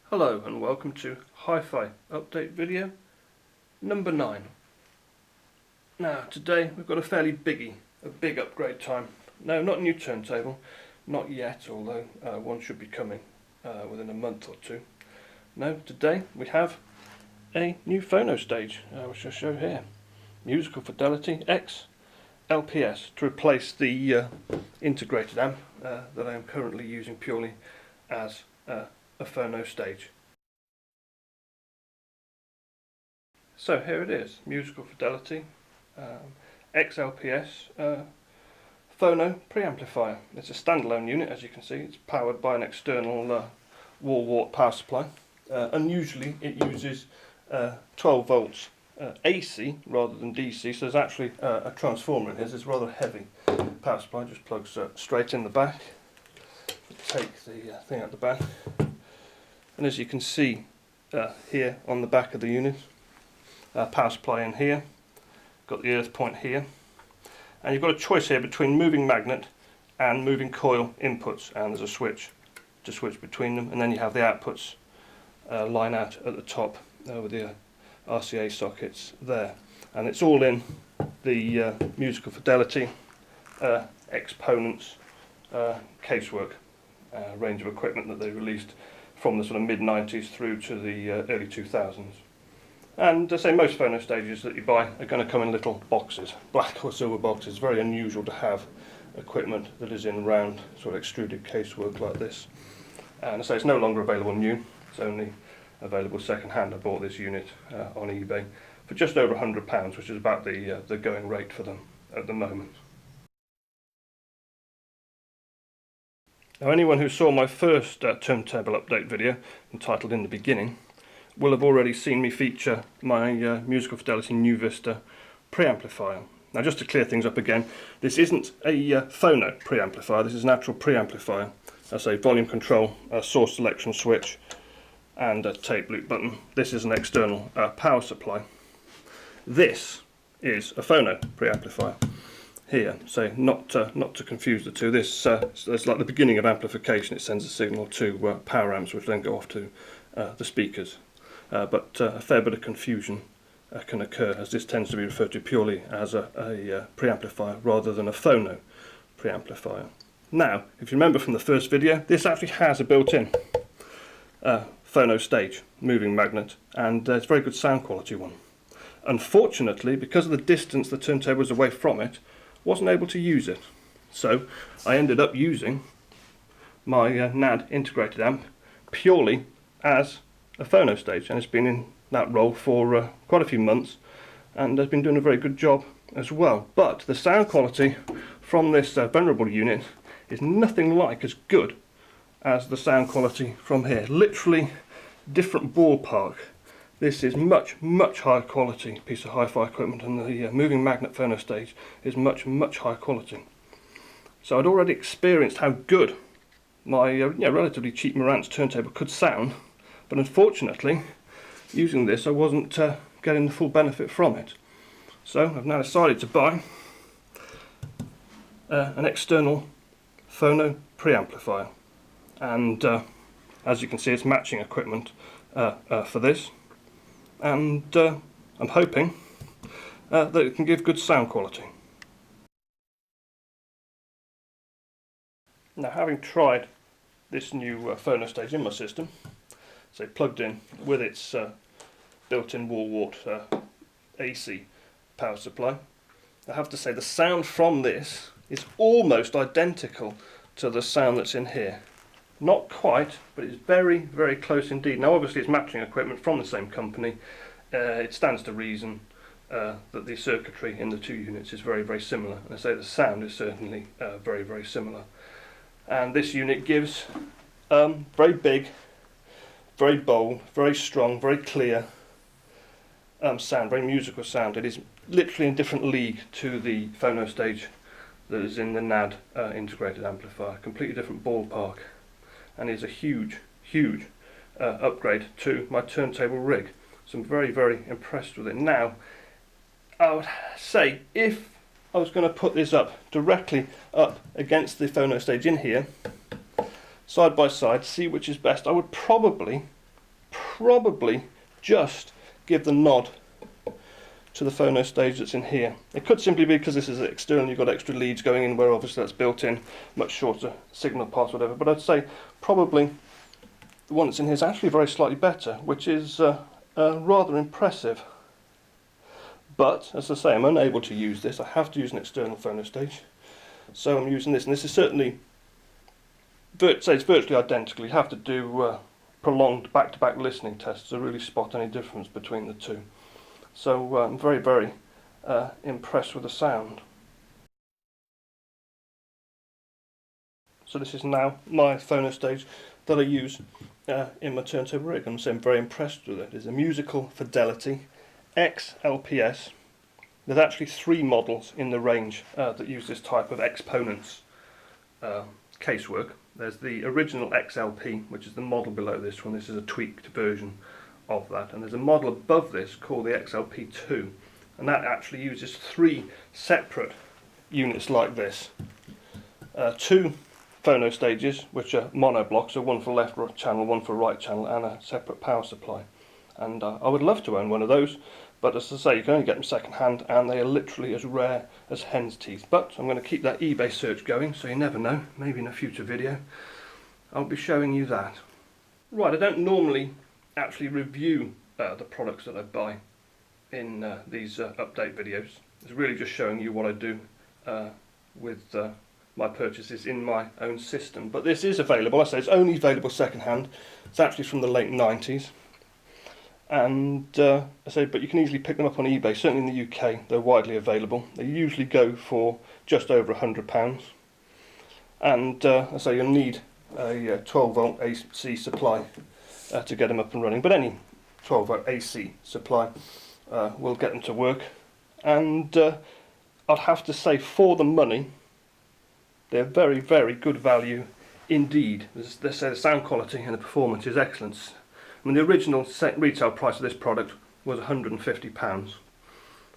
Hello and welcome to Hi-Fi update video number 9. Now today we've got a fairly a big upgrade time. No, not a new turntable, not yet, although one should be coming within a month or two. No, today we have a new phono stage, which I'll show here. Musical Fidelity X-LPS to replace the integrated amp that I am currently using purely as a phono stage. So here it is, Musical Fidelity X-LPS Phono Pre-Amplifier. It's a standalone unit, as you can see. It's powered by an external wall wart power supply. Unusually it uses 12 volts AC rather than DC, so there's actually a transformer in here. It's rather heavy power supply, just plugs straight in the back. Take the thing out the back. And as you can see here on the back of the unit, power supply in here, got the earth point here, and you've got a choice here between moving magnet and moving coil inputs, and there's a switch to switch between them, and then you have the outputs line out at the top with the RCA sockets there, and it's all in the Musical Fidelity Exponents casework range of equipment that they released from the sort of mid-90s through to the early 2000s. And say most phono stages that you buy are going to come in little boxes, black or silver boxes. Very unusual to have equipment that is in round sort of extruded casework like this. And I say it's no longer available new, it's only available second hand. I bought this unit on eBay for just over £100, which is about the going rate for them at the moment. Now, anyone who saw my first turntable update video, entitled In the Beginning, will have already seen me feature my Musical Fidelity Nu-Vista Pre-Amplifier. Now, just to clear things up again, this isn't a phono preamplifier, this is an actual preamplifier. That's a volume control, a source selection switch, and a tape loop button. This is an external power supply. This is a phono preamplifier. Here, so not to confuse the two. This it's like the beginning of amplification. It sends a signal to power amps, which then go off to the speakers. But a fair bit of confusion can occur, as this tends to be referred to purely as a preamplifier rather than a phono preamplifier. Now, if you remember from the first video, this actually has a built-in phono stage, moving magnet, and it's a very good sound quality one. Unfortunately, because of the distance the turntable was away from it, wasn't able to use it. So I ended up using my NAD integrated amp purely as a phono stage, and it's been in that role for quite a few months, and has been doing a very good job as well. But the sound quality from this venerable unit is nothing like as good as the sound quality from here. Literally different ballpark. This is much higher quality piece of hi-fi equipment, and the moving magnet phono stage is much higher quality. So I'd already experienced how good my relatively cheap Marantz turntable could sound, but unfortunately using this I wasn't getting the full benefit from it. So I've now decided to buy an external phono preamplifier, and as you can see, it's matching equipment for this. And I'm hoping that it can give good sound quality. Now, having tried this new phono stage in my system, so plugged in with its built-in wall wart AC power supply, I have to say the sound from this is almost identical to the sound that's in here. Not quite, but it's very close indeed. Now obviously it's matching equipment from the same company. It stands to reason that the circuitry in the two units is very similar. And I say the sound is certainly very similar. And this unit gives very big, very bold, very strong, very clear sound, very musical sound. It is literally in a different league to the phono stage that is in the NAD integrated amplifier. Completely different ballpark. And is a huge upgrade to my turntable rig. So I'm very impressed with it. Now, I would say if I was going to put this up directly up against the phono stage in here, side by side, see which is best, I would probably probably just give the nod to the phono stage that's in here. It could simply be because this is external, you've got extra leads going in where obviously that's built in, much shorter signal paths, whatever, but I'd say probably the one that's in here is actually very slightly better, which is rather impressive. But, as I say, I'm unable to use this. I have to use an external phono stage. So I'm using this, and this is certainly, it's virtually identical. You have to do prolonged back-to-back listening tests to really spot any difference between the two. So I'm very, very impressed with the sound. So this is now my phono stage that I use in my turntable rig. I'm very impressed with it. It's a musical Fidelity X-LPS. There's actually 3 models in the range that use this type of exponents casework. There's the original XLP, which is the model below this one. This is a tweaked version of that. And there's a model above this called the XLP2. And that actually uses 3 separate units like this. 2 phono stages, which are mono blocks, so one for left channel, one for right channel, and a separate power supply. And I would love to own one of those, but as I say, you can only get them second hand, and they are literally as rare as hen's teeth. But I'm going to keep that eBay search going, so you never know, maybe in a future video I'll be showing you that. Right, I don't normally actually review the products that I buy in these update videos. It's really just showing you what I do with my purchases in my own system. But this is available. I say it's only available second hand. It's actually from the late 90s. And I say, but you can easily pick them up on eBay. Certainly in the UK, they're widely available. They usually go for just over £100. And I say you'll need a 12-volt AC supply to get them up and running. But any 12-volt AC supply will get them to work. And I'd have to say, for the money, they're very, very good value indeed. They say the sound quality and the performance is excellent. I mean, the original retail price of this product was £150,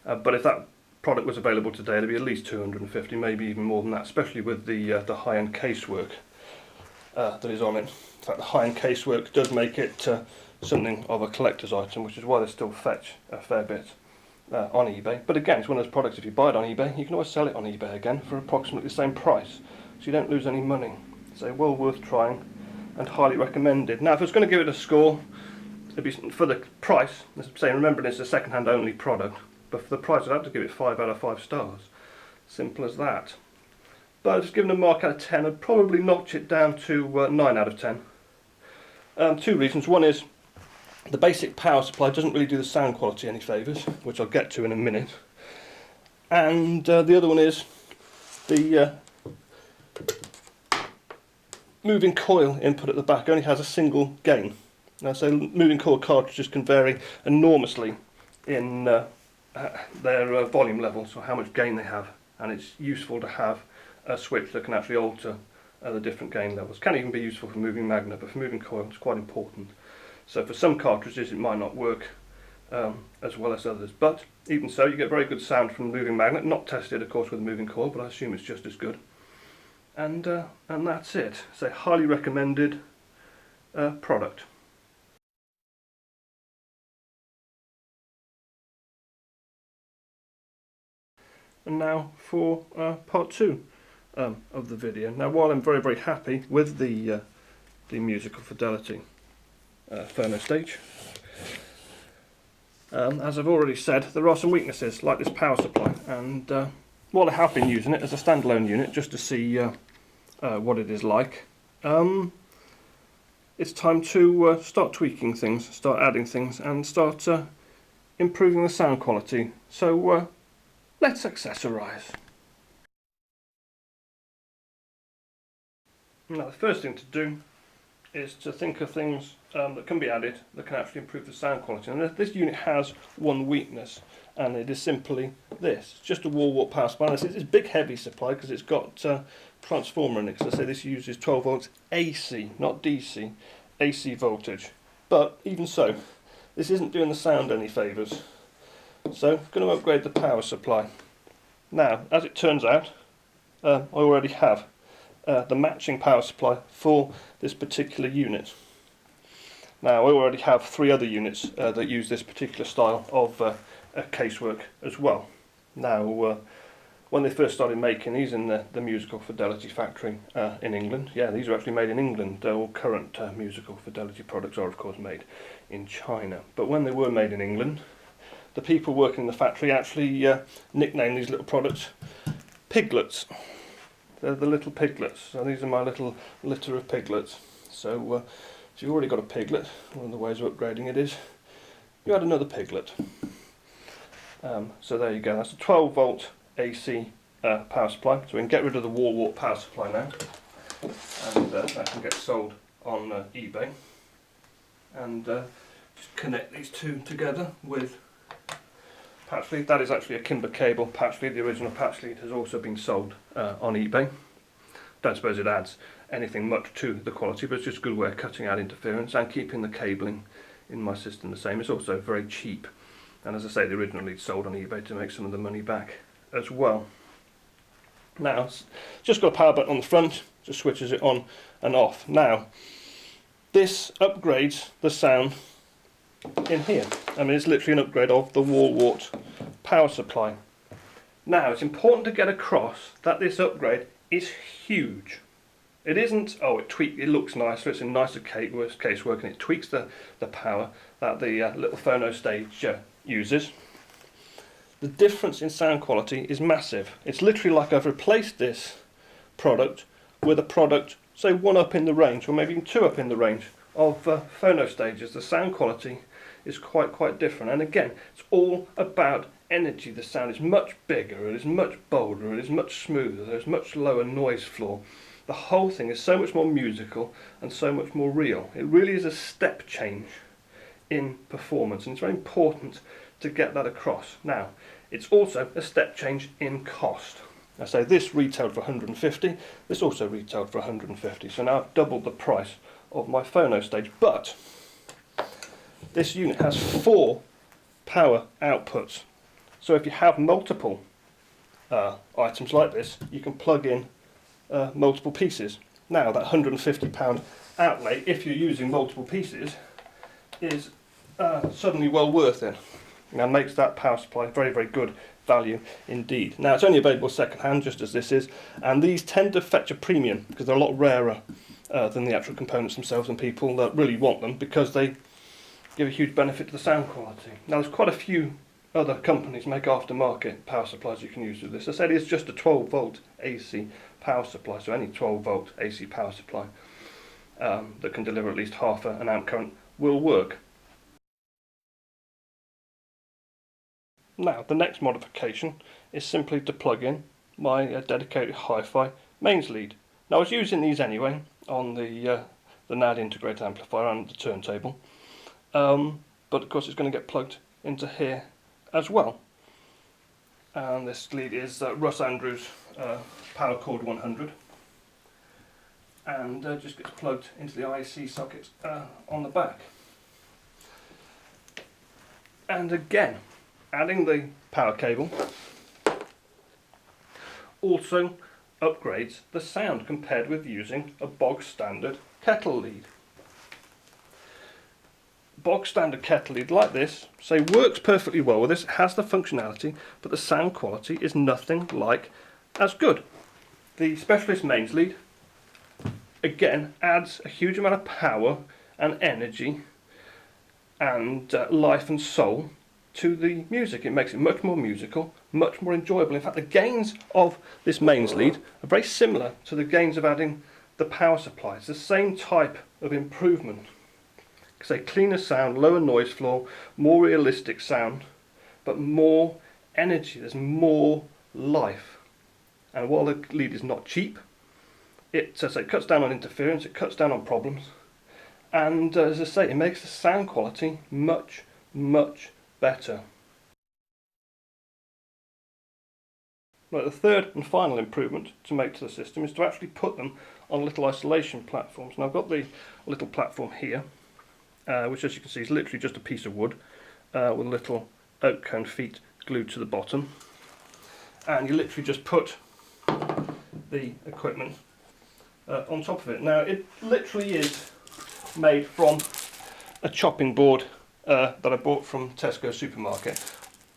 but if that product was available today, it'd be at least £250, maybe even more than that, especially with the high-end casework that is on it. In fact, the high-end casework does make it something of a collector's item, which is why they still fetch a fair bit on eBay. But again, it's one of those products, if you buy it on eBay, you can always sell it on eBay again for approximately the same price, so you don't lose any money. So well worth trying and highly recommended. Now, if I was going to give it a score, it'd be for the price. As I'm saying, remembering it's a second-hand only product, but for the price, I'd have to give it 5 out of 5 stars. Simple as that. But I've just given a mark out of 10. I'd probably notch it down to 9 out of 10. 2 reasons. One is the basic power supply doesn't really do the sound quality any favours, which I'll get to in a minute. And the other one is the moving coil input at the back only has a single gain. Now, so moving coil cartridges can vary enormously in their volume levels, or how much gain they have, and it's useful to have a switch that can actually alter the different gain levels. Can even be useful for moving magnet, but for moving coil it's quite important. So for some cartridges it might not work as well as others, but even so you get very good sound from the moving magnet. Not tested of course with the moving coil, but I assume it's just as good. And that's it. So highly recommended product. And now for part 2 of the video. Now, while I'm very, very happy with the musical Fidelity phono stage, as I've already said, there are some weaknesses, like this power supply. And while I have been using it as a standalone unit, just to see what it is like, it's time to start tweaking things, start adding things, and start improving the sound quality. So let's accessorize. Now, the first thing to do is to think of things that can be added that can actually improve the sound quality. And this unit has one weakness, and it is simply this. It's just a wall-wart power supply. It's a big heavy supply because it's got transformer in it. So I say this uses 12 volts AC, not DC, AC voltage. But even so, this isn't doing the sound any favours. So I'm going to upgrade the power supply. Now, as it turns out, I already have the matching power supply for this particular unit. Now I already have 3 other units that use this particular style of casework as well. Now when they first started making these in the Musical Fidelity factory in England, yeah, these are actually made in England. All current Musical Fidelity products are of course made in China, but when they were made in England, the people working in the factory actually nicknamed these little products piglets. They're the little piglets. So these are my little litter of piglets. So if you've already got a piglet, one of the ways of upgrading it is you add another piglet. So there you go. That's a 12 volt AC power supply. So we can get rid of the wall wart power supply now, and that can get sold on eBay. And just connect these two together with patch lead. That is actually a Kimber cable patch lead. The original patch lead has also been sold on eBay. Don't suppose it adds anything much to the quality, but it's just a good way of cutting out interference and keeping the cabling in my system the same. It's also very cheap, and as I say, the original lead sold on eBay to make some of the money back as well. Now it's just got a power button on the front, just switches it on and off. Now this upgrades the sound in here. I mean, it's literally an upgrade of the wall wart power supply. Now it's important to get across that this upgrade is huge. It isn't, oh, it looks nicer, it's in nicer casework, and it tweaks the power that the little phono stage uses. The difference in sound quality is massive. It's literally like I've replaced this product with a product, say 1 up in the range, or maybe even 2 up in the range of phono stages. The sound quality is quite different, and again, it's all about energy. The sound is much bigger, it is much bolder, it is much smoother, there's much lower noise floor. The whole thing is so much more musical and so much more real. It really is a step change in performance, and it's very important to get that across. Now, it's also a step change in cost. I say this retailed for 150, this also retailed for 150, so now I've doubled the price of my phono stage, but this unit has 4 power outputs. So if you have multiple items like this, you can plug in multiple pieces. Now that £150 outlay, if you're using multiple pieces, is suddenly well worth it, and makes that power supply very good value indeed. Now it's only available second hand, just as this is, and these tend to fetch a premium because they're a lot rarer than the actual components themselves, and people really want them because they give a huge benefit to the sound quality. Now there's quite a few other companies make aftermarket power supplies you can use with this. I said it's just a 12 volt AC power supply, so any 12 volt AC power supply that can deliver at least half an amp current will work. Now the next modification is simply to plug in my dedicated hi-fi mains lead. Now I was using these anyway on the NAD integrated amplifier and the turntable, but of course it's going to get plugged into here as well. And this lead is Russ Andrews PowerKord 100, and just gets plugged into the IC socket on the back. And again, adding the power cable also upgrades the sound compared with using a bog standard kettle lead. Bog standard kettle lead like this, say, works perfectly well with this, it has the functionality, but the sound quality is nothing like as good. The specialist mains lead again adds a huge amount of power and energy and life and soul to the music. It makes it much more musical, much more enjoyable. In fact, the gains of this mains lead are very similar to the gains of adding the power supply. It's the same type of improvement. Say cleaner sound, lower noise floor, more realistic sound, but more energy. There's more life. And while the lead is not cheap, it cuts down on interference, it cuts down on problems, and as I say, it makes the sound quality much better. Right, the third and final improvement to make to the system is to actually put them on little isolation platforms. Now I've got the little platform here, which, as you can see, is literally just a piece of wood with little oak cone feet glued to the bottom, and you literally just put the equipment on top of it. Now it literally is made from a chopping board that I bought from Tesco supermarket.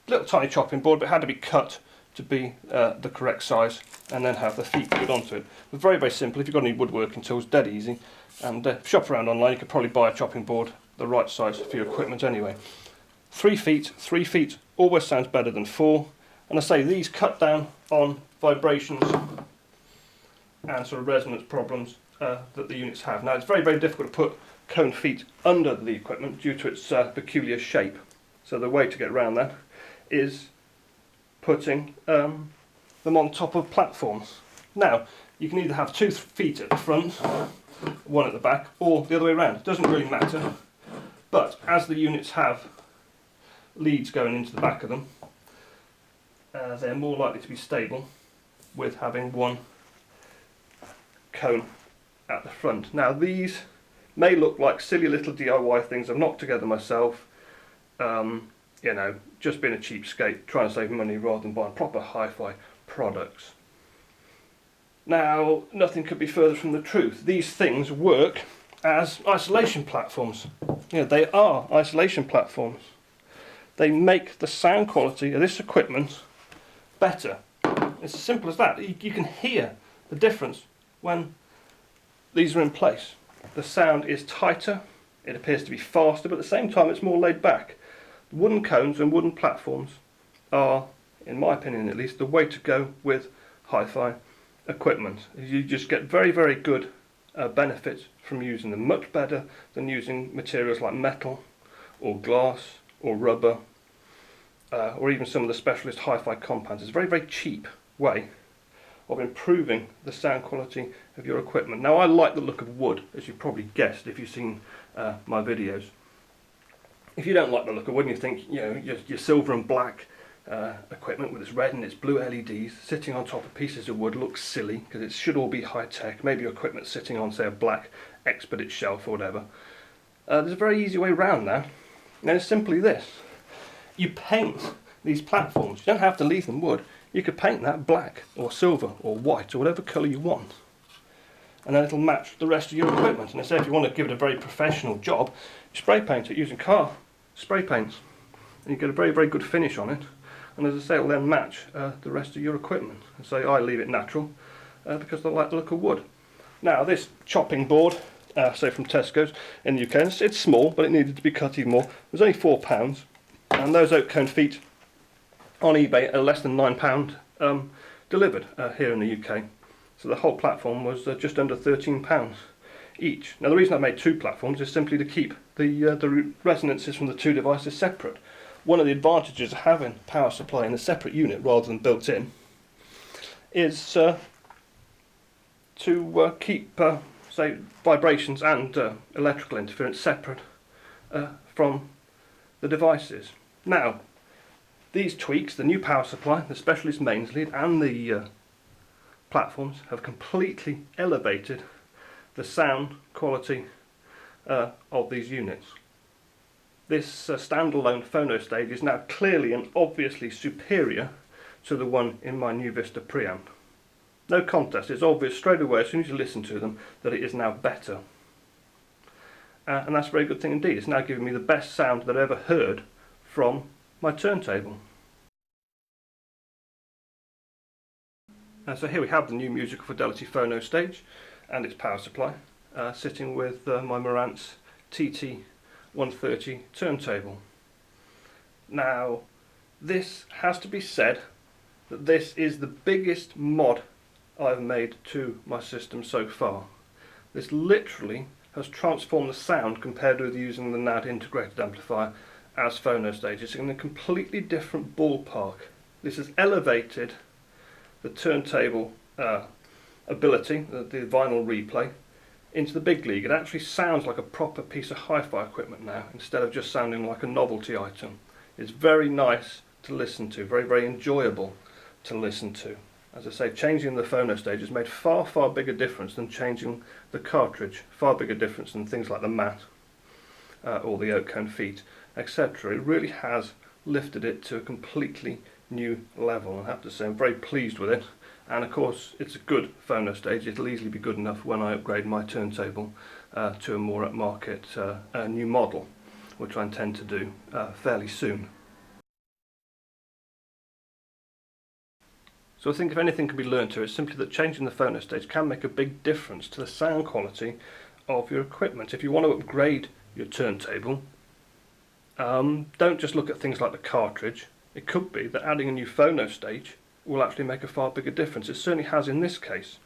Little tiny chopping board, but it had to be cut to be the correct size, and then have the feet put onto it. But very, very simple. If you've got any woodworking tools, dead easy. And shop around online, you could probably buy a chopping board the right size for your equipment anyway. 3 feet always sounds better than 4. And I say these cut down on vibrations and sort of resonance problems that the units have. Now it's very, very difficult to put cone feet under the equipment due to its peculiar shape. So the way to get around that is putting them on top of platforms. Now you can either have 2 feet at the front, 1 at the back, or the other way around. It doesn't really matter. But as the units have leads going into the back of them, they're more likely to be stable with having 1 cone at the front. Now these may look like silly little DIY things I've knocked together myself, you know, just being a cheapskate, trying to save money rather than buying proper hi-fi products. Now, nothing could be further from the truth. These things work as isolation platforms. Yeah, they are isolation platforms. They make the sound quality of this equipment better. It's as simple as that. You can hear the difference when these are in place. The sound is tighter, it appears to be faster, but at the same time it's more laid back. Wooden cones and wooden platforms are, in my opinion at least, the way to go with hi-fi equipment. You just get very, very good benefits from using them, much better than using materials like metal or glass or rubber or even some of the specialist hi-fi compounds. It's a very, very cheap way of improving the sound quality of your equipment. Now I like the look of wood, as you've probably guessed if you've seen my videos. If you don't like the look of wood and you think, you know, your silver and black equipment with its red and its blue LEDs sitting on top of pieces of wood looks silly because it should all be high tech. Maybe your equipment's sitting on, say, a black Expedit shelf or whatever. There's a very easy way around that, and it's simply this. You paint these platforms. You don't have to leave them wood. You could paint that black or silver or white or whatever colour you want, and then it'll match the rest of your equipment. And I say if you want to give it a very professional job, you spray paint it using car spray paints, and you get a very, very good finish on it. And as I say, it'll then match the rest of your equipment. And so I leave it natural because I like the look of wood. Now this chopping board, say from Tesco's in the UK, it's small, but it needed to be cut even more. It was only £4, and those oak cone feet on eBay are less than £9 delivered here in the UK. So the whole platform was just under £13 each. Now the reason I made 2 platforms is simply to keep the resonances from the 2 devices separate. One of the advantages of having power supply in a separate unit rather than built in is to keep say vibrations and electrical interference separate from the devices. Now these tweaks, the new power supply, the specialist mains lead and the platforms have completely elevated the sound quality of these units. This standalone phono stage is now clearly and obviously superior to the one in my Nu-Vista Preamp. No contest, it's obvious straight away as soon as you listen to them that it is now better. And that's a very good thing indeed. It's now giving me the best sound that I've ever heard from my turntable. So here we have the new Musical Fidelity Phono stage and its power supply sitting with my Marantz TT130 turntable. Now this has to be said that this is the biggest mod I've made to my system so far. This literally has transformed the sound compared with using the NAD integrated amplifier as phono stage. It's in a completely different ballpark. This has elevated the turntable ability, the vinyl replay, into the big league. It actually sounds like a proper piece of hi-fi equipment now, instead of just sounding like a novelty item. It's very nice to listen to, very, very enjoyable to listen to. As I say, changing the phono stage has made far, far bigger difference than changing the cartridge, far bigger difference than things like the mat or the oak cone feet, etc. It really has lifted it to a completely new level. I have to say I'm very pleased with it, and of course it's a good phono stage. It'll easily be good enough when I upgrade my turntable to a more upmarket new model. which I intend to do fairly soon. So I think if anything can be learned here, it's simply that changing the phono stage can make a big difference to the sound quality of your equipment. If you want to upgrade your turntable, don't just look at things like the cartridge. It could be that adding a new phono stage will actually make a far bigger difference. It certainly has in this case.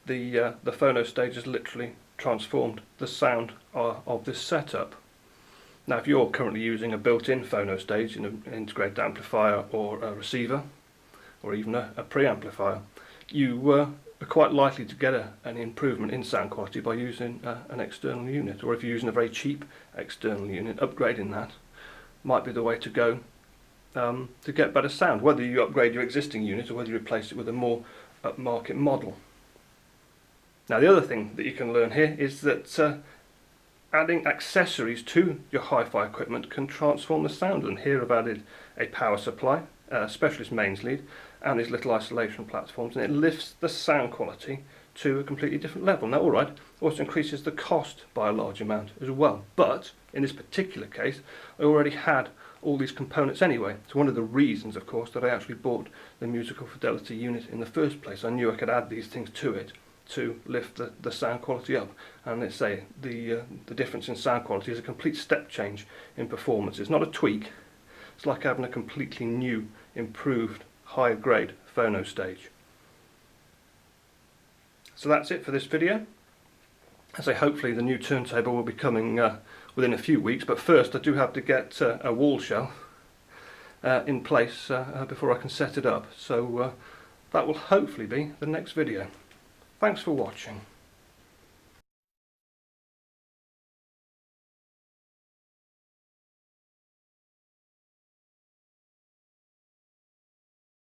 The phono stage has literally transformed the sound of this setup. Now if you're currently using a built-in phono stage in an integrated amplifier or a receiver, or even a preamplifier, you are quite likely to get an improvement in sound quality by using an external unit. Or if you're using a very cheap external unit, upgrading that might be the way to go to get better sound, whether you upgrade your existing unit or whether you replace it with a more upmarket model. Now the other thing that you can learn here is that adding accessories to your hi-fi equipment can transform the sound, and here I've added a power supply, specialist mains lead, and these little isolation platforms, and it lifts the sound quality to a completely different level. Now alright, also increases the cost by a large amount as well, but in this particular case I already had all these components anyway. It's one of the reasons, of course, that I actually bought the Musical Fidelity unit in the first place. I knew I could add these things to it to lift the sound quality up, and let's say the difference in sound quality is a complete step change in performance. It's not a tweak, it's like having a completely new, improved, higher grade phono stage. So that's it for this video. I say hopefully the new turntable will be coming within a few weeks, but first I do have to get a wall shelf in place before I can set it up, so that will hopefully be the next video. Thanks for watching.